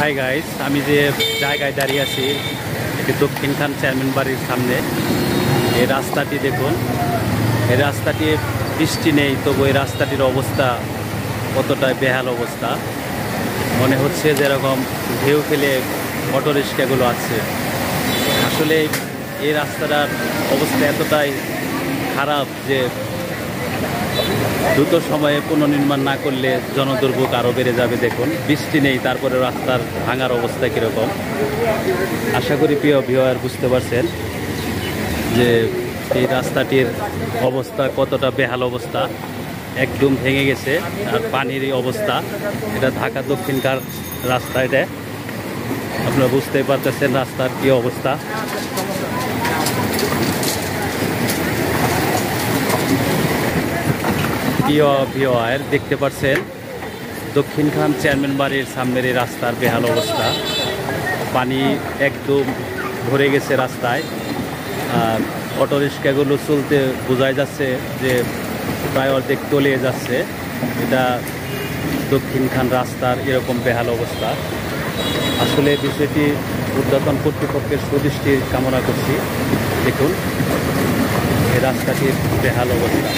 Hi guys, আমি যে জায়গায় দাঁড়িয়ে আছি এটি দক্ষিণখান চেয়ারম্যান বাড়ির সামনে। এই রাস্তাটি দেখুন, এই রাস্তাটি বৃষ্টি নেই, তবু এই রাস্তাটির অবস্থা কতটাই বেহাল অবস্থা। মনে হচ্ছে যেরকম ঢেউ খেলে অটো রিক্সাগুলো আছে। আসলে এই রাস্তাটার অবস্থা এতটাই খারাপ যে দ্রুত সময়ে পুনর্নির্মাণ না করলে জনদুর্ভোগ আরও বেড়ে যাবে। দেখুন, বৃষ্টি নেই, তারপরে রাস্তার ভাঙার অবস্থা কীরকম। আশা করি প্রিয় ভিউয়ার বুঝতে পারছেন যে এই রাস্তাটির অবস্থা কতটা বেহাল অবস্থা, একদম ভেঙে গেছে। আর পানির এই অবস্থা, এটা ঢাকা দক্ষিণকার রাস্তা। এটা আপনারা বুঝতেই পারতেছেন রাস্তার কী অবস্থা। প্রিয় ভিউয়ার দেখতে পাচ্ছেন দক্ষিণখান চেয়ারম্যান বাড়ির সামনের এই রাস্তার বেহাল অবস্থা। পানি একদম ভরে গেছে রাস্তায়। আর অটো রিক্সাগুলো চলতে বোঝাই যাচ্ছে যে প্রায় অর্ধেক তলিয়ে যাচ্ছে। এটা দক্ষিণখান রাস্তার এরকম বেহাল অবস্থা। আসলে বিষয়টি ঊর্ধ্বতন কর্তৃপক্ষের সুদৃষ্টি কামনা করছি। দেখুন এই রাস্তাটির বেহাল অবস্থা।